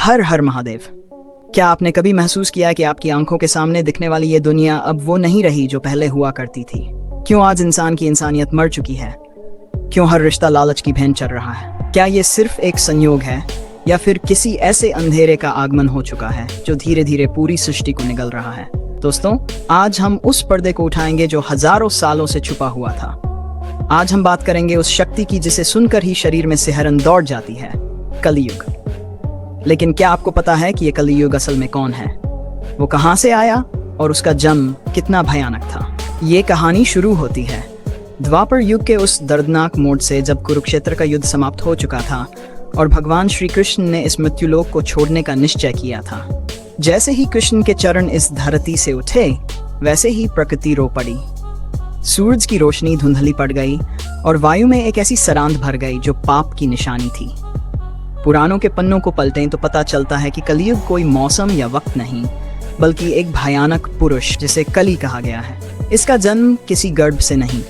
हर हर महादेव। क्या आपने कभी महसूस किया कि आपकी आंखों के सामने दिखने वाली ये दुनिया अब वो नहीं रही जो पहले हुआ करती थी? क्यों आज इंसान की इंसानियत मर चुकी है? क्यों हर रिश्ता लालच की भेंट चढ़ रहा है? क्या ये सिर्फ एक संयोग है या फिर किसी ऐसे अंधेरे का आगमन हो चुका है जो धीरे धीरे पूरी सृष्टि को निगल रहा है? दोस्तों, आज हम उस पर्दे को उठाएंगे जो हजारों सालों से छुपा हुआ था। आज हम बात करेंगे उस शक्ति की जिसे सुनकर ही शरीर में सिहरन दौड़ जाती है, कलियुग। लेकिन क्या आपको पता है कि ये कलियुग असल में कौन है? वो कहां से आया और उसका जन्म कितना भयानक था? ये कहानी शुरू होती है द्वापर युग के उस दर्दनाक मोड़ से जब कुरुक्षेत्र का युद्ध समाप्त हो चुका था और भगवान श्री कृष्ण ने इस मृत्युलोक को छोड़ने का निश्चय किया था। जैसे ही कृष्ण के चरण इस धरती से उठे, वैसे ही प्रकृति रो पड़ी। सूरज की रोशनी धुंधली पड़ गई और वायु में एक ऐसी सरांध भर गई जो पाप की निशानी थी। पुराणों के पन्नों को पलटें तो पता चलता है कि कलियुग कोई मौसम या वक्त नहीं, बल्कि एक भयानक पुरुष जिसे कली कहा गया है। इसका जन्म किसी गर्भ से नहीं,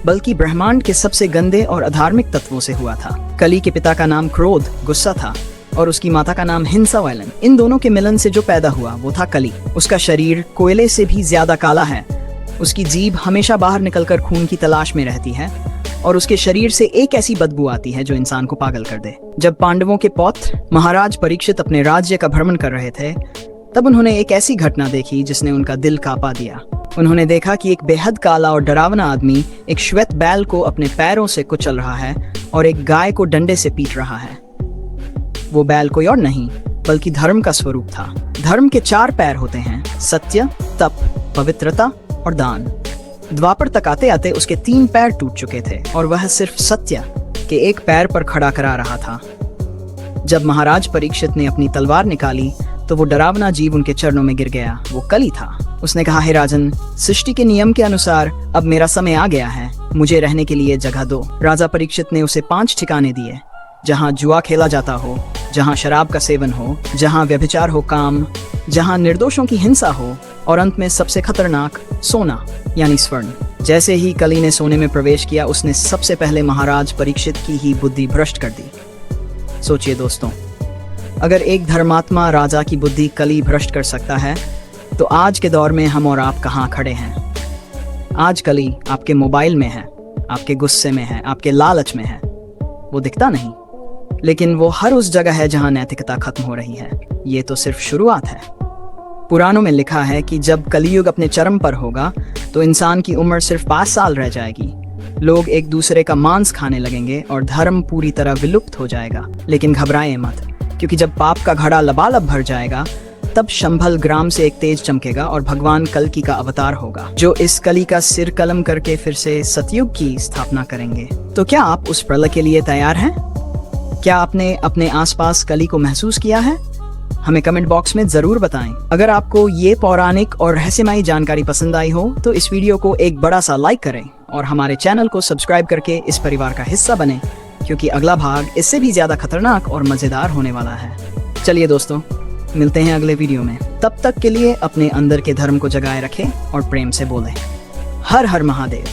बल्कि ब्रह्मांड के सबसे गंदे और अधार्मिक तत्वों से हुआ था। कली के पिता का नाम क्रोध, गुस्सा था, और उसकी माता का नाम हिंसा, वैलन। इन दोनों के मिलन से जो पैदा हुआ वो था कली। उसका शरीर कोयले से भी ज्यादा काला है। उसकी जीभ हमेशा बाहर निकलकर खून की तलाश में रहती है और उसके शरीर से एक ऐसी बदबू आती है जो इंसान को पागल कर दे। जब पांडवों के पौत्र महाराज परीक्षित अपने राज्य का भ्रमण कर रहे थे, तब उन्होंने एक ऐसी घटना देखी जिसने उनका दिल कांपा दिया। उन्होंने देखा कि एक बेहद काला और डरावना आदमी एक श्वेत बैल को अपने पैरों से कुचल रहा है और एक गाय को डंडे से पीट रहा है। वो बैल कोई और नहीं, बल्कि धर्म का स्वरूप था। धर्म के 4 पैर होते हैं: सत्य, तप, पवित्रता और दान। द्वापर तक आते आते उसके 3 पैर टूट चुके थे और वह सिर्फ सत्य के एक पैर पर खड़ा करा रहा था। जब महाराज परीक्षित ने अपनी तलवार निकाली तो वो डरावना जीव उनके चरणों में गिर गया। वो कली था। उसने कहा, हे राजन, सृष्टि के नियम के अनुसार अब मेरा समय आ गया है, मुझे रहने के लिए जगह दो। राजा परीक्षित ने उसे 5 ठिकाने दिए, जहाँ जुआ खेला जाता हो, जहाँ शराब का सेवन हो, जहाँ व्यभिचार हो काम, जहाँ निर्दोषों की हिंसा हो, और अंत में सबसे खतरनाक, सोना यानी स्वर्ण। जैसे ही कली ने सोने में प्रवेश किया, उसने सबसे पहले महाराज परीक्षित की ही बुद्धि भ्रष्ट कर दी। सोचिए दोस्तों, अगर एक धर्मात्मा राजा की बुद्धि कली भ्रष्ट कर सकता है, तो आज के दौर में हम और आप कहाँ खड़े हैं? आज कली आपके मोबाइल में है, आपके गुस्से में है, आपके लालच में है। वो दिखता नहीं, लेकिन वो हर उस जगह है जहाँ नैतिकता खत्म हो रही है। ये तो सिर्फ शुरुआत है। पुराणों में लिखा है कि जब कलियुग अपने चरम पर होगा तो इंसान की उम्र सिर्फ 5 साल रह जाएगी। लोग एक दूसरे का मांस खाने लगेंगे और धर्म पूरी तरह विलुप्त हो जाएगा। लेकिन घबराएं मत, क्योंकि जब पाप का घड़ा लबालब भर जाएगा, तब शंभल ग्राम से एक तेज चमकेगा और भगवान कल्कि का अवतार होगा, जो इस कली का सिर कलम करके फिर से सतयुग की स्थापना करेंगे। तो क्या आप उस प्रलय के लिए तैयार हैं? क्या आपने अपने आसपास कली को महसूस किया है? हमें कमेंट बॉक्स में जरूर बताएं। अगर आपको ये पौराणिक और रहस्यमयी जानकारी पसंद आई हो तो इस वीडियो को एक बड़ा सा लाइक करें और हमारे चैनल को सब्सक्राइब करके इस परिवार का हिस्सा बने, क्योंकि अगला भाग इससे भी ज्यादा खतरनाक और मजेदार होने वाला है। चलिए दोस्तों, मिलते हैं अगले वीडियो में। तब तक के लिए अपने अंदर के धर्म को जगाए रखें और प्रेम से बोलें, हर हर महादेव।